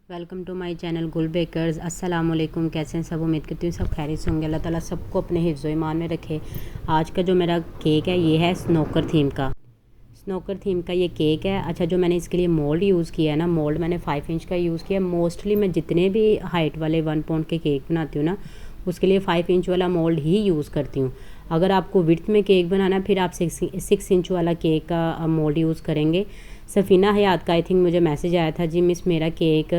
Welcome to my channel गुल bakers. अस्सलाम वालेकुम। कैसे हैं सब? उम्मीद करती हूँ सब खैरियत से होंगे। अल्लाह ताला सबको अपने हिफ्ज़ ईमान में रखे। आज का जो मेरा केक है ये है स्नोकर थीम का ये केक है। अच्छा, जो मैंने इसके लिए मोल्ड यूज़ किया है ना, मोल्ड मैंने 5 इंच का यूज़ किया। मोस्टली मैं जितने भी हाइट वाले 1 पाउंड के केक बनाती हूँ ना, उसके लिए 5 इंच वाला मोल्ड ही यूज़ करती हूँ। अगर आपको विड्थ में केक बनाना है फिर आप 6 इंच वाला केक का मोल्ड यूज़ करेंगे। सफ़ीना हयात का आई थिंक मुझे मैसेज आया था, जी मिस मेरा केक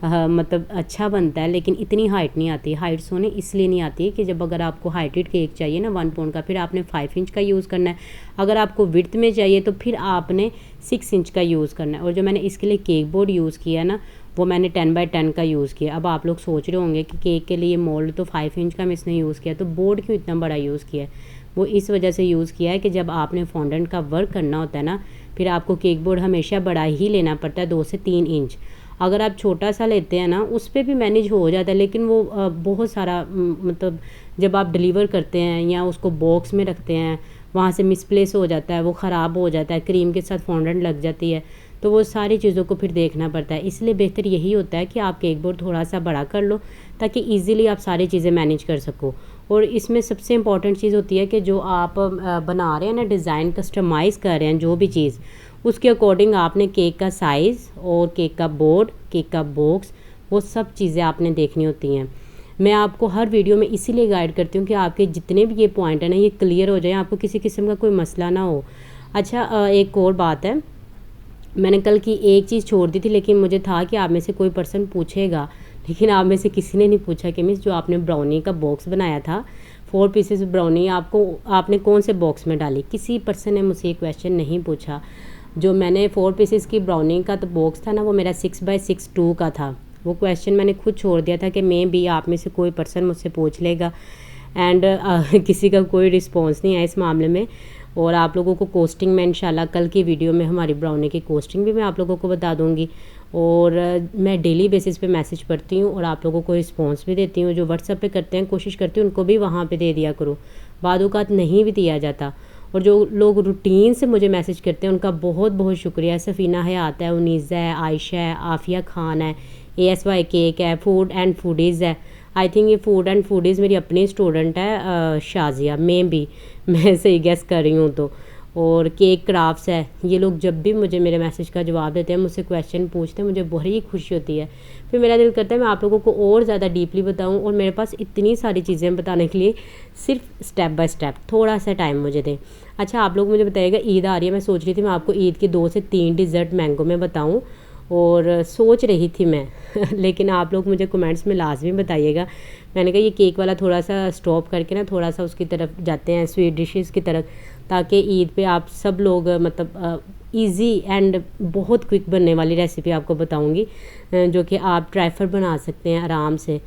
मतलब अच्छा बनता है लेकिन इतनी हाइट नहीं आती। हाइट सोने इसलिए नहीं आती कि जब अगर आपको हाइटेड केक चाहिए ना 1 पाउंड का, फिर आपने 5 इंच का यूज़ करना है। अगर आपको विड्थ में चाहिए तो फिर आपने 6 इंच का यूज़ करना है। और जो मैंने इसके लिए केक बोर्ड यूज़ किया ना, वो मैंने 10 बाई 10 का यूज़ किया। अब आप लोग सोच रहे होंगे कि केक के लिए मोल्ड तो 5 इंच का मिस ने यूज़ किया, तो बोर्ड क्यों इतना बड़ा यूज़ किया है? वो इस वजह से यूज़ किया है कि जब आपने फॉन्डेंट का वर्क करना होता है ना, फिर आपको केक बोर्ड हमेशा बड़ा ही लेना पड़ता है, 2 से 3 इंच। अगर आप छोटा सा लेते हैं ना, उस पर भी मैनेज हो जाता है, लेकिन वो बहुत सारा मतलब जब आप डिलीवर करते हैं या उसको बॉक्स में रखते हैं, वहाँ से मिसप्लेस हो जाता है, वो ख़राब हो जाता है, क्रीम के साथ फॉन्डेंट लग जाती है, तो वो सारी चीज़ों को फिर देखना पड़ता है। इसलिए बेहतर यही होता है कि आप केक बोर्ड थोड़ा सा बड़ा कर लो ताकि ईज़िली आप सारी चीज़ें मैनेज कर सको। और इसमें सबसे इम्पॉर्टेंट चीज़ होती है कि जो आप बना रहे हैं ना, डिज़ाइन कस्टमाइज़ कर रहे हैं जो भी चीज़, उसके अकॉर्डिंग आपने केक का साइज़ और केक का बोर्ड, केक का बॉक्स, वो सब चीज़ें आपने देखनी होती हैं। मैं आपको हर वीडियो में इसीलिए गाइड करती हूँ कि आपके जितने भी ये पॉइंट है ना, ये क्लियर हो जाए, आपको किसी किस्म का कोई मसला ना हो। अच्छा, एक और बात है, मैंने कल की एक चीज़ छोड़ दी थी, लेकिन मुझे था कि आप में से कोई पर्सन पूछेगा, लेकिन आप में से किसी ने नहीं पूछा कि मिस जो आपने ब्राउनी का बॉक्स बनाया था, 4 पीसेस ब्राउनी आपने कौन से बॉक्स में डाली? किसी पर्सन ने मुझसे ये क्वेश्चन नहीं पूछा। जो मैंने 4 पीसेस की ब्राउनी का तो बॉक्स था ना, वो मेरा 6 बाई 6 2 का था। वो क्वेश्चन मैंने खुद छोड़ दिया था कि मे बी आप में से कोई पर्सन मुझसे पूछ लेगा, एंड किसी का कोई रिस्पॉन्स नहीं है इस मामले में। और आप लोगों को कोस्टिंग में इंशाल्लाह कल की वीडियो में हमारी ब्राउनी की कोस्टिंग भी मैं आप लोगों को बता दूंगी। और मैं डेली बेसिस पे मैसेज पढ़ती हूँ और आप लोगों को रिस्पॉन्स भी देती हूँ। जो व्हाट्सएप पे करते हैं, कोशिश करती हूँ उनको भी वहाँ पे दे दिया करो, बाद नहीं भी दिया जाता। और जो लोग रूटीन से मुझे मैसेज करते हैं उनका बहुत बहुत शुक्रिया। सफ़ीना हयात है, उनीज़ा है, आयशा है, आफिया खान है, ASY केक है, फूड एंड फूडीज़ है। आई थिंक ये फूड एंड फूडीज़ मेरी अपनी स्टूडेंट है, शाजिया में भी मैं सही गेस कर रही हूँ तो। और केक क्राफ्ट्स है। ये लोग जब भी मुझे मेरे मैसेज का जवाब देते हैं, मुझसे क्वेश्चन पूछते हैं, मुझे बड़ी खुशी होती है। फिर मेरा दिल करता है मैं आप लोगों को और ज़्यादा डीपली बताऊं, और मेरे पास इतनी सारी चीज़ें बताने के लिए सिर्फ स्टेप बाय स्टेप थोड़ा सा टाइम मुझे दें। अच्छा, आप लोग मुझे बताइएगा, ईद आ रही है, मैं सोच रही थी मैं आपको ईद के 2 से 3 डिज़र्ट मैंगो में बताऊँ, और सोच रही थी मैं लेकिन आप लोग मुझे कमेंट्स में लाजमी बताइएगा। मैंने कहा ये केक वाला थोड़ा सा स्टॉप करके ना, थोड़ा सा उसकी तरफ जाते हैं, स्वीट डिशेस की तरफ, ताकि ईद पे आप सब लोग मतलब इजी एंड बहुत क्विक बनने वाली रेसिपी आपको बताऊंगी, जो कि आप ट्राइफर बना सकते हैं आराम से।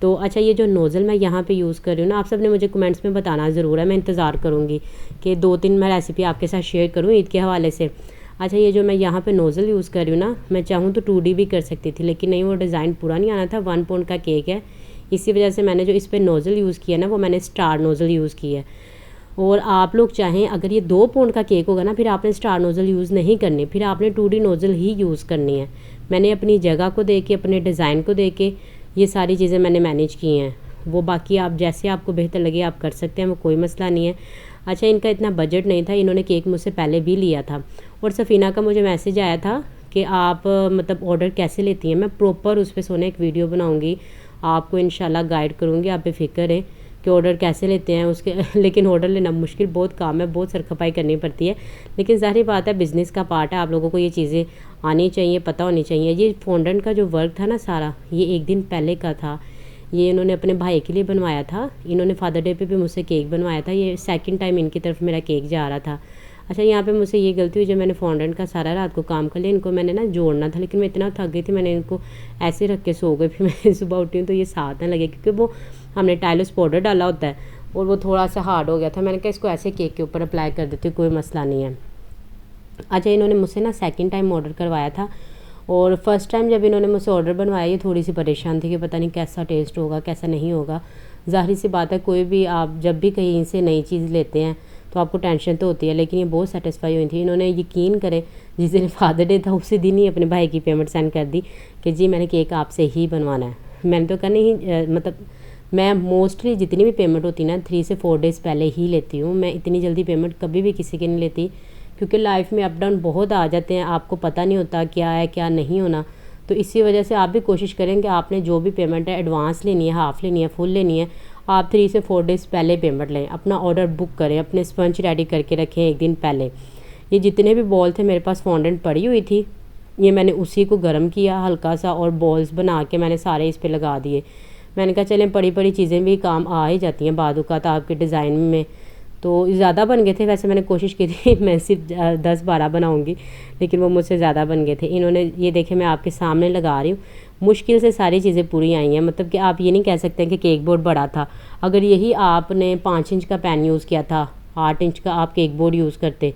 तो अच्छा, ये जो नोज़ल मैं यहाँ पे यूज़ कर रही हूँ ना, आप सब ने मुझे कमेंट्स में बताना ज़रूर है, मैं इंतज़ार करूँगी कि 2-3 मैं रेसिपी आपके साथ शेयर करूँ ईद के हवाले से। अच्छा, ये जो मैं यहाँ पे नोज़ल यूज़ कर रही हूँ ना, मैं चाहूँ तो 2D भी कर सकती थी, लेकिन नहीं, वो डिज़ाइन पूरा नहीं आना था। 1 पाउंड का केक है, इसी वजह से मैंने जो इस पर नोज़ल यूज़ किया ना, वो मैंने स्टार नोज़ल यूज़ की है। और आप लोग चाहें, अगर ये 2 पाउंड का केक होगा ना, फिर आपने स्टार नोज़ल यूज़ नहीं करनी, फिर आपने 2D नोज़ल ही यूज़ करनी है। मैंने अपनी जगह को दे के, अपने डिज़ाइन को दे के ये सारी चीज़ें मैंने मैनेज की हैं। वो बाकी आप जैसे आपको बेहतर लगे आप कर सकते हैं, वो कोई मसला नहीं है। अच्छा, इनका इतना बजट नहीं था, इन्होंने केक मुझसे पहले भी लिया था। और सफ़ीना का मुझे मैसेज आया था कि आप मतलब ऑर्डर कैसे लेती हैं। मैं प्रॉपर उस पर सोने एक वीडियो बनाऊँगी, आपको इंशाल्लाह गाइड करूँगी, आप बेफिक्र हैं कि ऑर्डर कैसे लेते हैं उसके लेकिन ऑर्डर लेना मुश्किल बहुत काम है, बहुत सरखपाई करनी पड़ती है, लेकिन ज़ाहिर बात है बिज़नेस का पार्ट है, आप लोगों को ये चीज़ें आनी चाहिए, पता होनी चाहिए। ये फॉन्डेंट का जो वर्क था ना सारा, ये 1 दिन पहले का था। ये इन्होंने अपने भाई के लिए बनवाया था, इन्होंने फादर डे पे भी मुझसे केक बनवाया था। ये सेकंड टाइम इनकी तरफ मेरा केक जा रहा था। अच्छा, यहाँ पे मुझसे ये गलती हुई, जब मैंने फॉन्डेंट का सारा रात को काम कर लिया, इनको मैंने ना जोड़ना था, लेकिन मैं इतना थक गई थी, मैंने इनको ऐसे रख के सो गई। फिर मैं सुबह उठी हूँ तो ये साथ ना लगे, क्योंकि वो हमने टाइलोस पाउडर डाला होता है और वो थोड़ा सा हार्ड हो गया था। मैंने कहा इसको ऐसे केक के ऊपर अप्लाई कर देती हूँ, कोई मसला नहीं है। अच्छा, इन्होंने मुझसे ना सेकंड टाइम ऑर्डर करवाया था, और फर्स्ट टाइम जब इन्होंने मुझसे ऑर्डर बनवाया, ये थोड़ी सी परेशान थी कि पता नहीं कैसा टेस्ट होगा, कैसा नहीं होगा। ज़ाहिर सी बात है, कोई भी आप जब भी कहीं से नई चीज़ लेते हैं तो आपको टेंशन तो होती है, लेकिन ये बहुत सेटिस्फाई हुई थी। इन्होंने यकीन करें जिस दिन फादर डे था उसी दिन ही अपने भाई की पेमेंट सेंड कर दी कि जी मैंने केक आपसे ही बनवाना है। मैंने तो कहना ही मतलब मैं मोस्टली जितनी भी पेमेंट होती ना 3 से 4 डेज़ पहले ही लेती हूँ। मैं इतनी जल्दी पेमेंट कभी भी किसी की नहीं लेती, क्योंकि लाइफ में अप डाउन बहुत आ जाते हैं, आपको पता नहीं होता क्या है क्या नहीं होना। तो इसी वजह से आप भी कोशिश करें कि आपने जो भी पेमेंट है एडवांस लेनी है, हाफ़ लेनी है, फुल लेनी है, आप 3 से 4 डेज़ पहले पेमेंट लें। अपना ऑर्डर बुक करें, अपने स्पंज रेडी करके रखें एक दिन पहले। ये जितने भी बॉल थे मेरे पास फॉन्डेंट पड़ी हुई थी, ये मैंने उसी को गर्म किया हल्का सा और बॉल्स बना के मैंने सारे इस पर लगा दिए। मैंने कहा चलें बड़ी बड़ी चीज़ें भी काम आ ही जाती हैं बाद औक़ात आपके डिज़ाइन में। तो ज़्यादा बन गए थे, वैसे मैंने कोशिश की थी मैं सिर्फ 10-12 बनाऊंगी, लेकिन वो मुझसे ज़्यादा बन गए थे। इन्होंने ये देखे मैं आपके सामने लगा रही हूँ, मुश्किल से सारी चीज़ें पूरी आई हैं। मतलब कि आप ये नहीं कह सकते कि केक बोर्ड बड़ा था। अगर यही आपने 5 इंच का पैन यूज़ किया था, 8 इंच का आप केक बोर्ड यूज़ करते,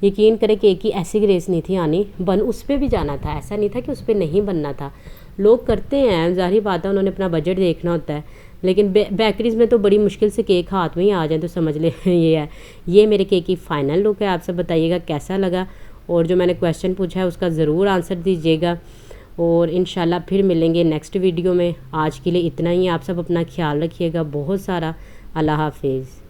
यकीन करें केक की ऐसी ग्रेस नहीं थी आनी, बन उस पर भी जाना था। ऐसा नहीं था कि उस पर नहीं बनना था। लोग करते हैं, ज़ाहिर बात है उन्होंने अपना बजट देखना होता है, लेकिन बेकरीज़ में तो बड़ी मुश्किल से केक हाथ में ही आ जाए तो समझ ले ये है। ये मेरे केक की फ़ाइनल लुक है। आप सब बताइएगा कैसा लगा, और जो मैंने क्वेश्चन पूछा है उसका ज़रूर आंसर दीजिएगा, और इंशाल्लाह फिर मिलेंगे नेक्स्ट वीडियो में। आज के लिए इतना ही। आप सब अपना ख्याल रखिएगा बहुत सारा। अल्लाह हाफिज़।